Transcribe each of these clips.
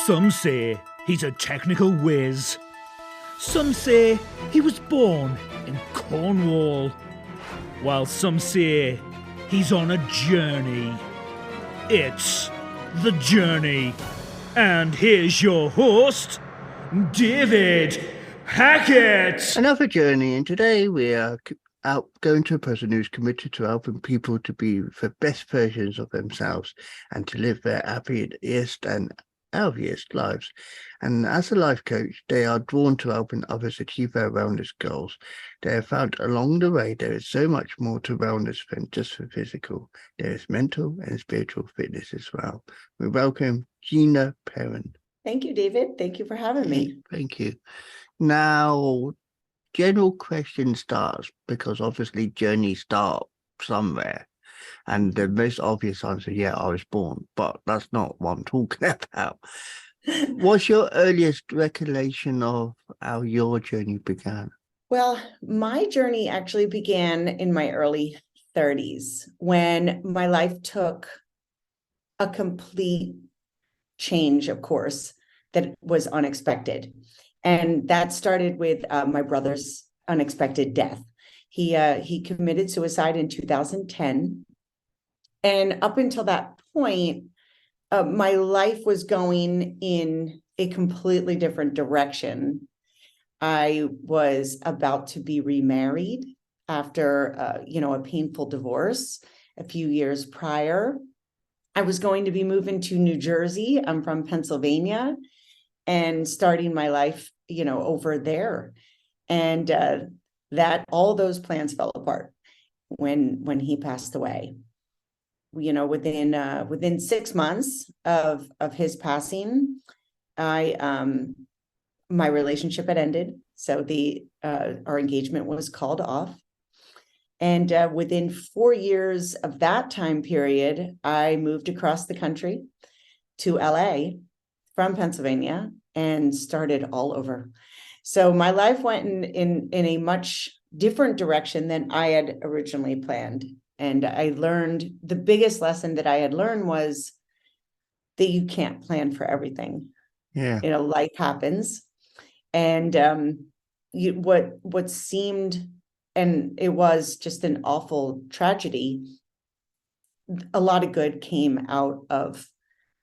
Some say he's a technical whiz. Some say he was born in Cornwall. While some say he's on a journey. It's The Journey. And here's your host, David Hackett. Another journey, and today we are going to a person who's committed to helping people to be the best versions of themselves and to live their happiest and healthiest lives. And as a life coach, they are drawn to helping others achieve their wellness goals. They have found along the way there is so much more to wellness than just the physical. There is mental and spiritual fitness as well. We welcome Gina Perin. Thank you, David. Thank you for having me. Thank you. Now, general question starts because obviously journeys start somewhere. And the most obvious answer, I was born, but that's not what I'm talking about. What's your earliest recollection of how your journey began? Well, my journey actually began in my early 30s when my life took a complete change, of course, that was unexpected. And that started with my brother's unexpected death. He committed suicide in 2010. And up until that point, my life was going in a completely different direction. I was about to be remarried after, a painful divorce a few years prior. I was going to be moving to New Jersey. I'm from Pennsylvania, and starting my life, over there. And that all those plans fell apart when he passed away. Within 6 months of his passing, my relationship had ended. So our engagement was called off. And within 4 years of that time period, I moved across the country to LA from Pennsylvania and started all over. So my life went in a much different direction than I had originally planned. And I learned, the biggest lesson that I had learned was that you can't plan for everything. Yeah. Life happens. And what seemed, and it was just an awful tragedy, a lot of good came out of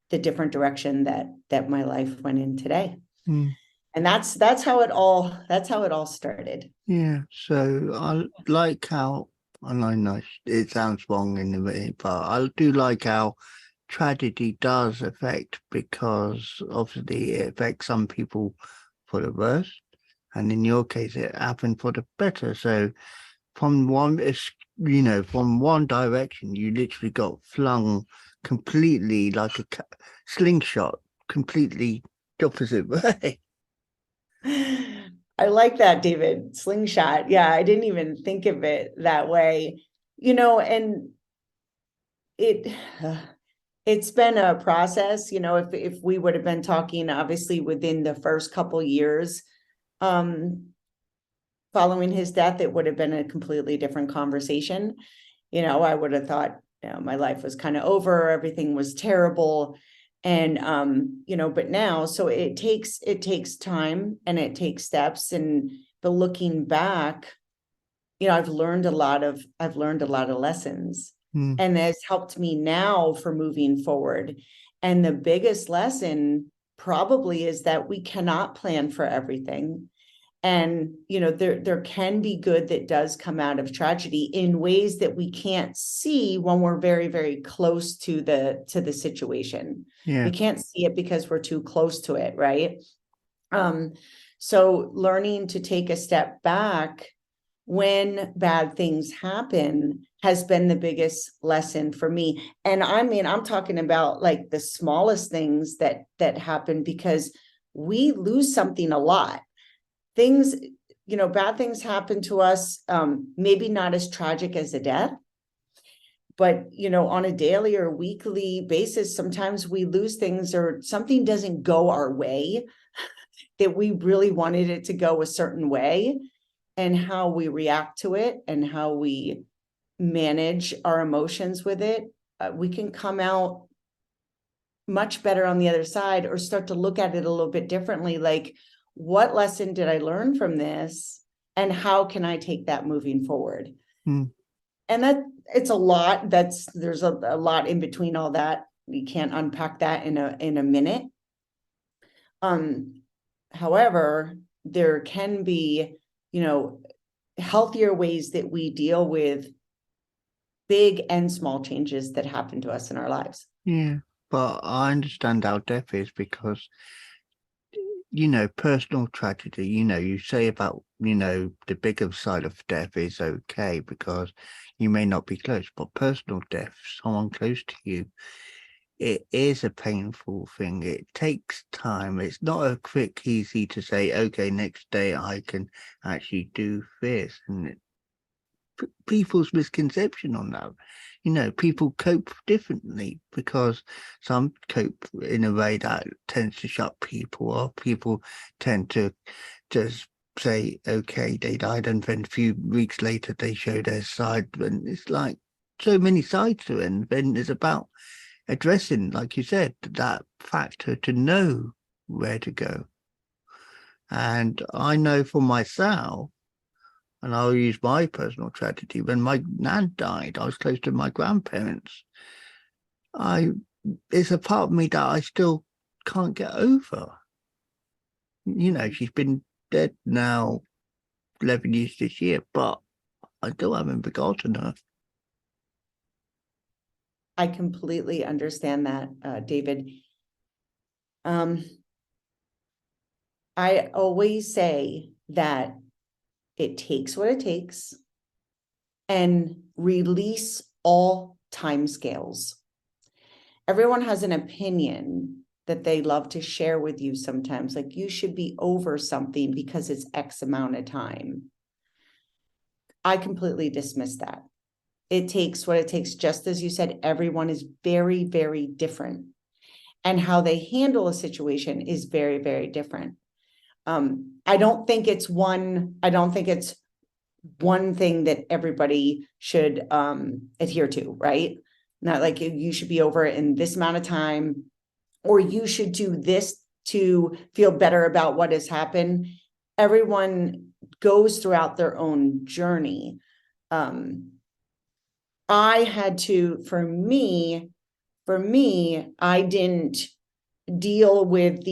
the different direction that my life went in today. And that's how it all started. Yeah. So I like how, and I know it sounds wrong in a way, but I do like how tragedy does affect, because obviously it affects some people for the worse, and in your case it happened for the better. So from one direction, you literally got flung completely like a slingshot, completely the opposite way. I like that, David. Slingshot. Yeah, I didn't even think of it that way. And it's been a process. If we would have been talking, obviously, within the first couple years following his death, it would have been a completely different conversation. I would have thought, my life was kind of over, everything was terrible. And, but now, so it takes time and it takes steps. But looking back, I've learned a lot of lessons, and it's helped me now for moving forward. And the biggest lesson probably is that we cannot plan for everything. And, there can be good that does come out of tragedy in ways that we can't see when we're very, very close to the situation. Yeah. We can't see it because we're too close to it, right? So learning to take a step back when bad things happen has been the biggest lesson for me. And I'm talking about like the smallest things that happen, because we lose something a lot. Things, bad things happen to us, maybe not as tragic as a death, but, on a daily or weekly basis, sometimes we lose things or something doesn't go our way that we really wanted it to go a certain way, and how we react to it and how we manage our emotions with it. We can come out much better on the other side, or start to look at it a little bit differently. Like, what lesson did I learn from this? And how can I take that moving forward? Mm. And that it's a lot. There's a lot in between all that. You can't unpack that in a minute. However, there can be, healthier ways that we deal with big and small changes that happen to us in our lives. Yeah, but I understand how death is because, personal tragedy, you say about, the bigger side of death is okay because you may not be close, but personal death, someone close to you, it is a painful thing. It takes time. It's not a quick, easy to say, okay, next day I can actually do this. And people's misconception on that. People cope differently because some cope in a way that tends to shut people off. People tend to just say, okay, they died, and then a few weeks later they show their side. And it's like so many sides to it. And then it's about addressing, like you said, that factor to know where to go. And I know for myself, and I'll use my personal tragedy. When my nan died, I was close to my grandparents. It's a part of me that I still can't get over. She's been dead now 11 years this year, but I still haven't forgotten her. I completely understand that, David. I always say that it takes what it takes, and release all timescales. Everyone has an opinion that they love to share with you sometimes, like you should be over something because it's X amount of time. I completely dismiss that. It takes what it takes. Just as you said, everyone is very, very different, and how they handle a situation is very, very different. I don't think it's one thing that everybody should adhere to, right? Not like you should be over it in this amount of time, or you should do this to feel better about what has happened. Everyone goes throughout their own journey. I had to, for me, I didn't deal with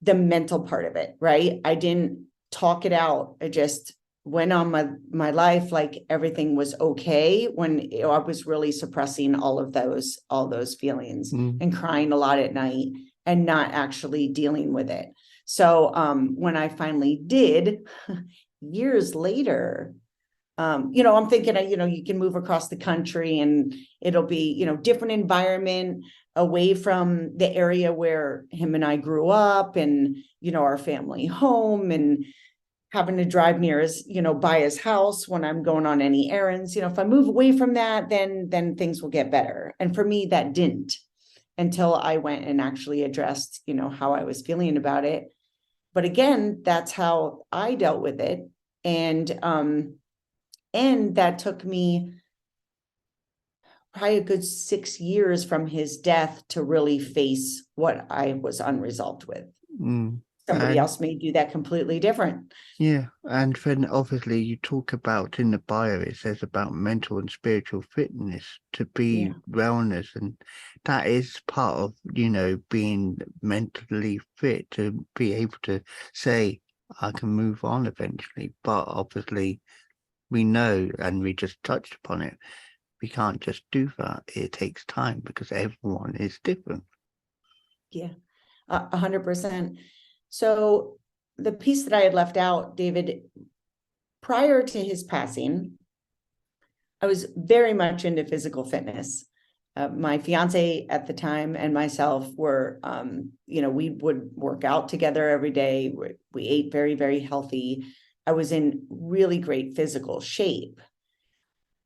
the mental part of it, right? I didn't talk it out. I just went on my life like everything was okay, when I was really suppressing all those feelings and crying a lot at night and not actually dealing with it. So when I finally did, years later, I'm thinking, you can move across the country and it'll be, different environment, away from the area where him and I grew up, and, our family home, and having to drive near his, by his house when I'm going on any errands. If I move away from that, then things will get better. And for me, that didn't, until I went and actually addressed, how I was feeling about it. But again, that's how I dealt with it. And that took me probably a good 6 years from his death to really face what I was unresolved with. Somebody else may do that completely different. Yeah. And then obviously you talk about in the bio, it says about mental and spiritual fitness to be wellness. And that is part of, being mentally fit, to be able to say, I can move on eventually. But obviously we know, and we just touched upon it, we can't just do that. It takes time because everyone is different. Yeah, 100%. So the piece that I had left out, David, prior to his passing, I was very much into physical fitness. My fiance at the time and myself were, we would work out together every day. We ate very, very healthy. I was in really great physical shape.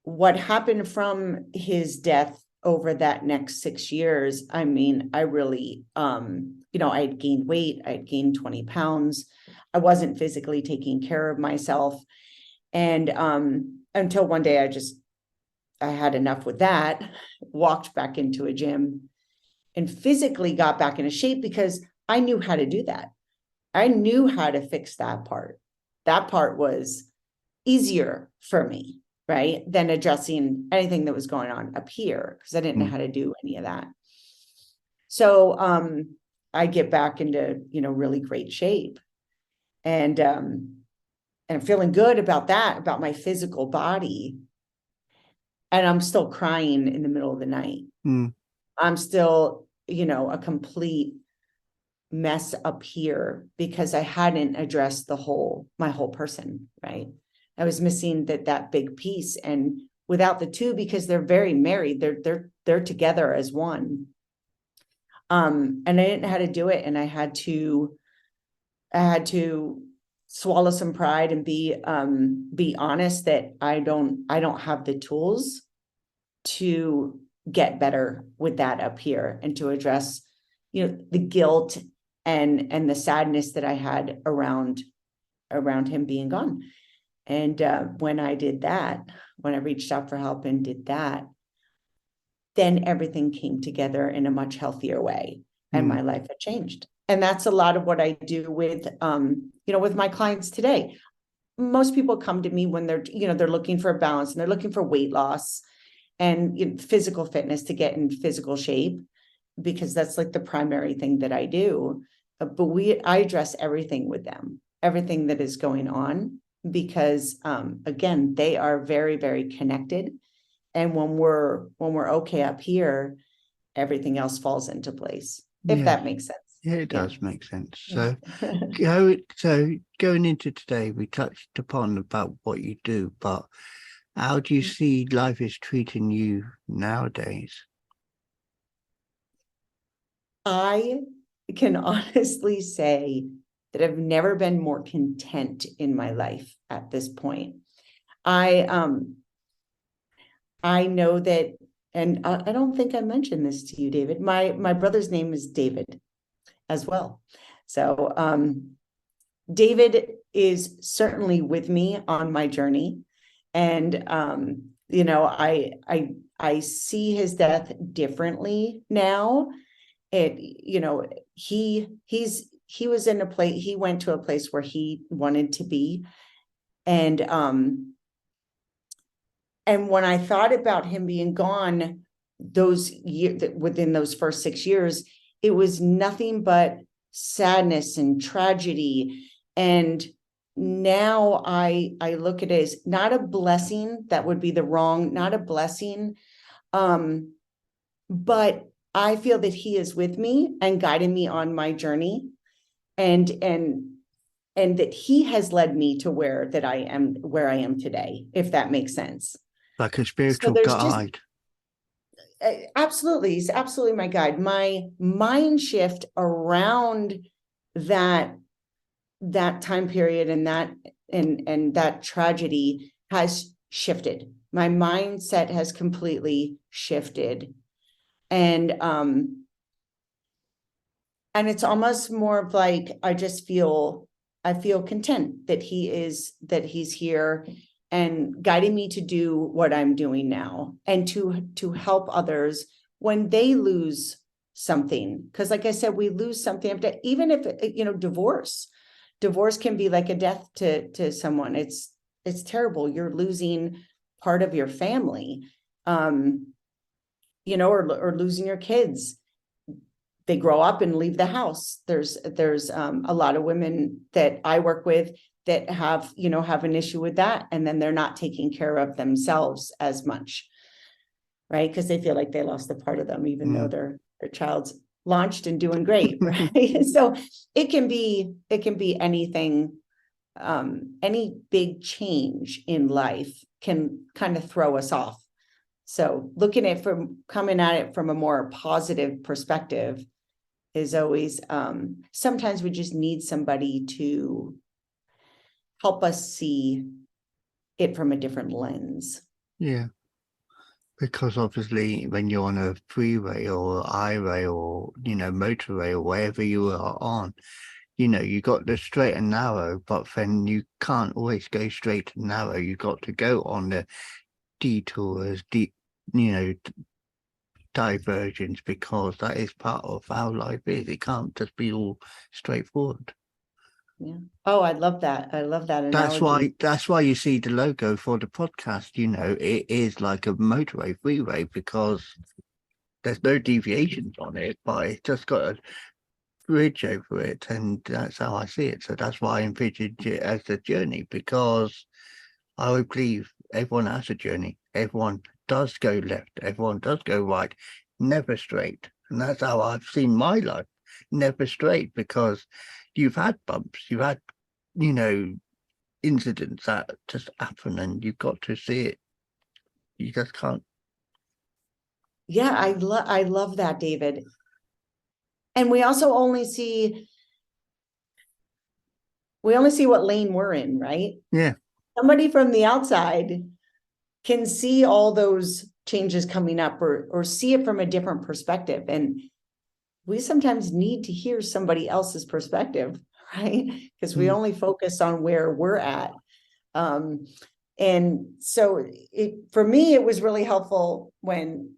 What happened from his death over that next 6 years, I really, I had gained weight. I had gained 20 pounds. I wasn't physically taking care of myself. And until one day I had enough with that, walked back into a gym and physically got back into shape because I knew how to do that. I knew how to fix that part. That part was easier for me, right, than addressing anything that was going on up here, because I didn't know how to do any of that. So I get back into, really great shape, and I'm feeling good about that, about my physical body. And I'm still crying in the middle of the night. I'm still, a complete mess up here because I hadn't addressed my whole person, right? I was missing that big piece, and without the two, because they're very married, they're together as one. And I didn't know how to do it, and I had to swallow some pride and be honest that I don't have the tools to get better with that up here, and to address, the guilt and the sadness that I had around him being gone. And when I did that, when I reached out for help and did that, then everything came together in a much healthier way, and my life had changed. And that's a lot of what I do with, with my clients today. Most people come to me when they're looking for a balance, and they're looking for weight loss and physical fitness, to get in physical shape, because that's like the primary thing that I do. But I address everything with them, everything that is going on, because again, they are very, very connected. And when we're okay up here, everything else falls into place, if that makes sense. Yeah, it does make sense. So, going into today, we touched upon about what you do, but how do you see life is treating you nowadays? I can honestly say that I've never been more content in my life at this point. I know that, and I don't think I mentioned this to you, David. My brother's name is David as well. So David is certainly with me on my journey. And I see his death differently now. He was in a place, he went to a place where he wanted to be. And when I thought about him being gone those years, within those first 6 years, it was nothing but sadness and tragedy. And now I look at it as not a blessing. That would be not a blessing. But I feel that he is with me and guiding me on my journey, and that he has led me to where I am today, if that makes sense. Like a spiritual guide. Absolutely. He's absolutely my guide. My mind shift around that time period and that tragedy has shifted. My mindset has completely shifted. And it's almost more of like, I feel content that he's here and guiding me to do what I'm doing now, and to help others when they lose something. Because like I said, we lose something, even if, divorce can be like a death to someone. It's terrible. You're losing part of your family, or losing your kids. They grow up and leave the house. There's a lot of women that I work with that have an issue with that. And then they're not taking care of themselves as much, right? Because they feel like they lost a part of them, even though their child's launched and doing great, right? So it can be anything. Any big change in life can kind of throw us off. So coming at it from a more positive perspective is always, sometimes we just need somebody to help us see it from a different lens. Yeah. Because obviously when you're on a freeway or highway or, motorway or wherever you are on, you got the straight and narrow, but then you can't always go straight and narrow. You got to go on the detours, diversions, because that is part of how life is. It can't just be all straightforward. Yeah. Oh, I love that. I love that analogy. That's why you see the logo for the podcast, it is like a motorway freeway, because there's no deviations on it, but it's just got a bridge over it, and that's how I see it. So that's why I envisage it as a journey, because I would believe everyone has a journey. Everyone does go left. Everyone does go right, never straight. And that's how I've seen my life, never straight, because you've had bumps, you've had, incidents that just happen, and you've got to see it. You just can't. Yeah, I love that, David. And we also only see what lane we're in, right? Yeah. Somebody from the outside can see all those changes coming up, or see it from a different perspective. And we sometimes need to hear somebody else's perspective, right? Because we only focus on where we're at. And so for me, it was really helpful when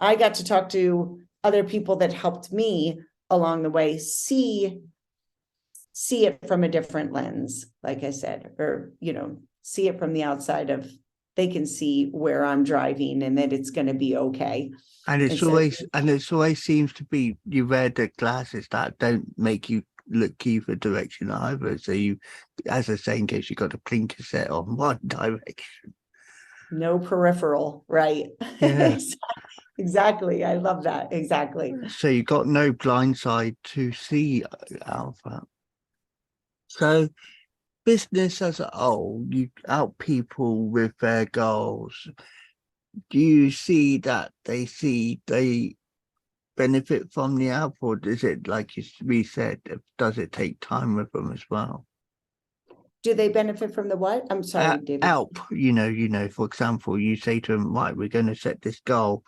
I got to talk to other people that helped me along the way see it from a different lens, like I said, or, see it from the outside of, they can see where I'm driving and that it's going to be okay. And it's always seems to be, you wear the glasses that don't make you look either direction either. So you, as I say, in case you got a blinker set on one direction. No peripheral, right? Yeah. Exactly. I love that. Exactly. So you got no blind side to see out of that. So business as a whole, you help people with their goals. Do you see that they benefit from the help, or is it like we said, does it take time with them as well? Do they benefit from the what? I'm sorry, David. Help, for example, you say to them, right, we're going to set this goal,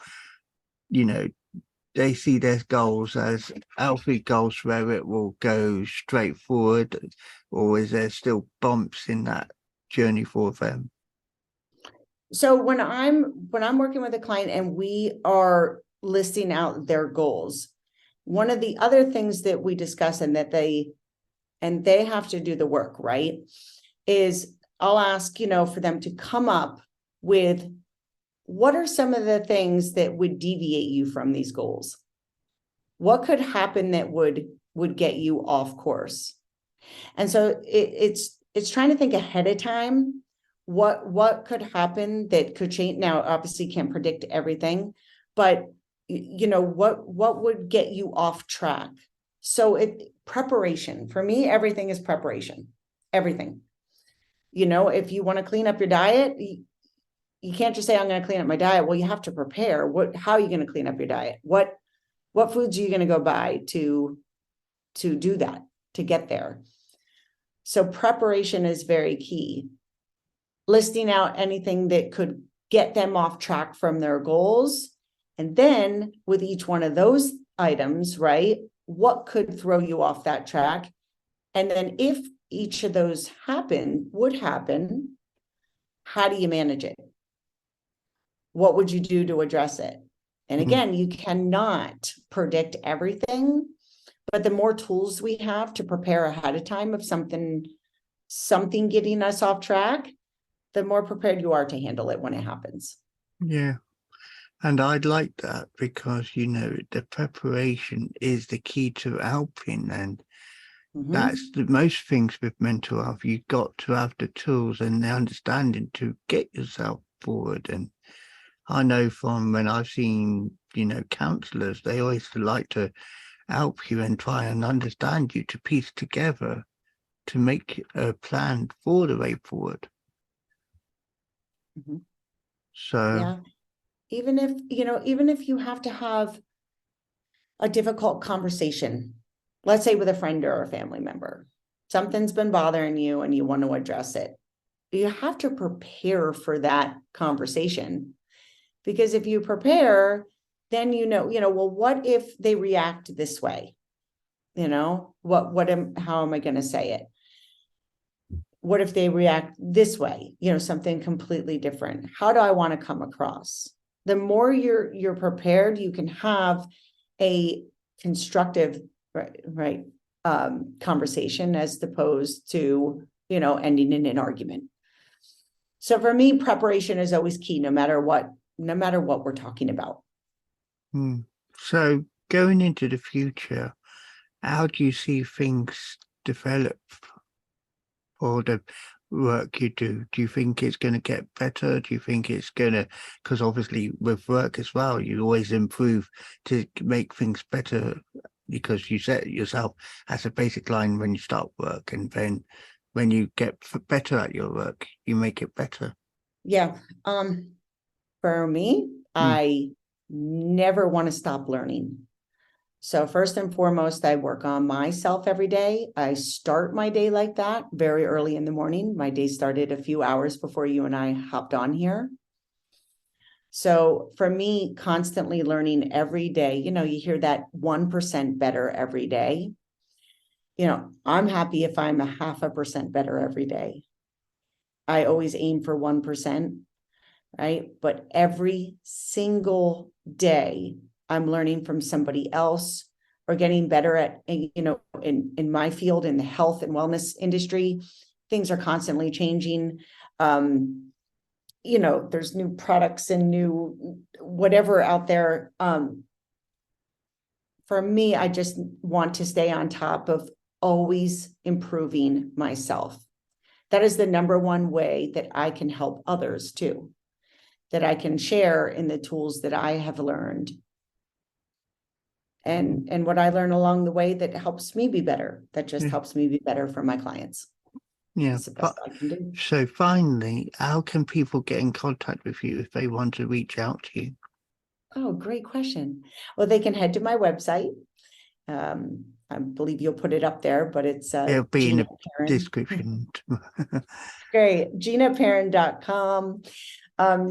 they see their goals as healthy goals where it will go straight forward, or is there still bumps in that journey for them? So when I'm working with a client and we are listing out their goals, one of the other things that we discuss, and that they have to do the work, right, is I'll ask, for them to come up with, what are some of the things that would deviate you from these goals? What could happen that would get you off course? And so it's trying to think ahead of time, what could happen that could change. Now, obviously can't predict everything, but what would get you off track? So preparation, for me, everything is preparation, everything. If you want to clean up your diet, you can't just say, I'm going to clean up my diet. Well, you have to prepare. How are you going to clean up your diet? What foods are you going to go buy to do that, to get there? So preparation is very key. Listing out anything that could get them off track from their goals. And then with each one of those items, right, what could throw you off that track? And then if each of those would happen, how do you manage it? What would you do to address it? And again, you cannot predict everything, but the more tools we have to prepare ahead of time of something getting us off track, the more prepared you are to handle it when it happens. Yeah. And I'd like that, because, the preparation is the key to helping. And that's the most things with mental health. You've got to have the tools and the understanding to get yourself forward. And I know from when I've seen, counselors, they always like to help you and try and understand you, to piece together, to make a plan for the way forward. So yeah, even if you have to have a difficult conversation, let's say with a friend or a family member, something's been bothering you and you want to address it, you have to prepare for that conversation. Because if you prepare, then well, what if they react this way? How am I going to say it? What if they react this way? Something completely different. How do I want to come across? The more you're prepared, you can have a constructive, conversation as opposed to, ending in an argument. So for me, preparation is always key, no matter what we're talking about. So going into the future, how do you see things develop for the work you do? Do you think it's going to get better? Do you think it's going to, because obviously with work as well, you always improve to make things better, because you set yourself as a basic line when you start work, and then when you get better at your work, you make it better. Yeah. For me, I never want to stop learning. So first and foremost, I work on myself every day. I start my day like that very early in the morning. My day started a few hours before you and I hopped on here. So for me, constantly learning every day, you hear that 1% better every day. I'm happy if I'm 0.5% better every day. I always aim for 1%, right? But every single day, I'm learning from somebody else or getting better at, in my field, in the health and wellness industry, things are constantly changing. There's new products and new whatever out there. For me, I just want to stay on top of always improving myself. That is the number one way that I can help others too, that I can share in the tools that I have learned. And what I learn along the way that helps me be better, that just helps me be better for my clients. Yeah. That's the best I can do. So finally, how can people get in contact with you if they want to reach out to you? Oh, great question. Well, they can head to my website. I believe you'll put it up there, but it's it'll be Gina in the Perin. description. Great. GinaPerin.com.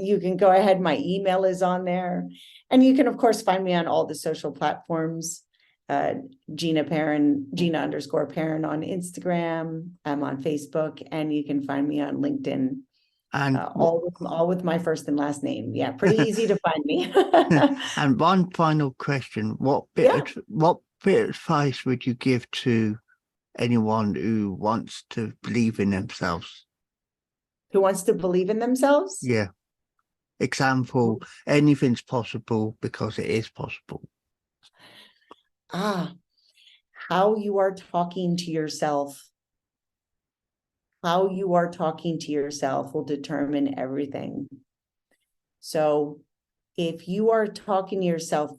You can go ahead. My email is on there. And you can, of course, find me on all the social platforms. Gina Perin, Gina_Perin on Instagram. I'm on Facebook, and you can find me on LinkedIn. And all with my first and last name. Yeah, pretty easy to find me. And one final question: what bit of advice would you give to anyone who wants to believe in themselves? Who wants to believe in themselves? Yeah. Example: anything's possible because it is possible. How you are talking to yourself. How you are talking to yourself will determine everything. So if you are talking to yourself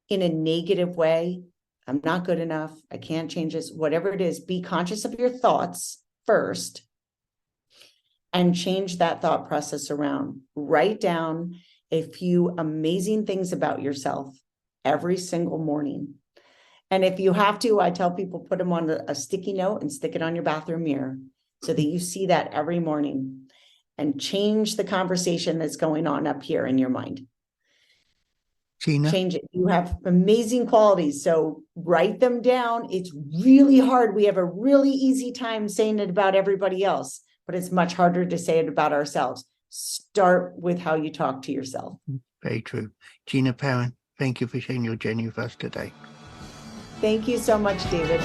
in a negative way, I'm not good enough, I can't change this, whatever it is, be conscious of your thoughts first and change that thought process around. Write down a few amazing things about yourself every single morning. And if you have to, I tell people, put them on a sticky note and stick it on your bathroom mirror so that you see that every morning, and change the conversation that's going on up here in your mind. Gina? Change it. You have amazing qualities, so write them down. It's really hard. We have a really easy time saying it about everybody else, but it's much harder to say it about ourselves. Start with how you talk to yourself. Very true. Gina Perin, thank you for sharing your journey with us today. Thank you so much, David.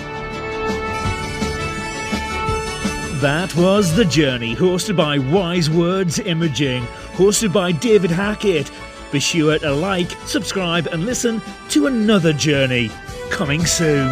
That was The Journey, hosted by Wise Words Imaging, hosted by David Hackett. Be sure to like, subscribe and listen to another journey coming soon.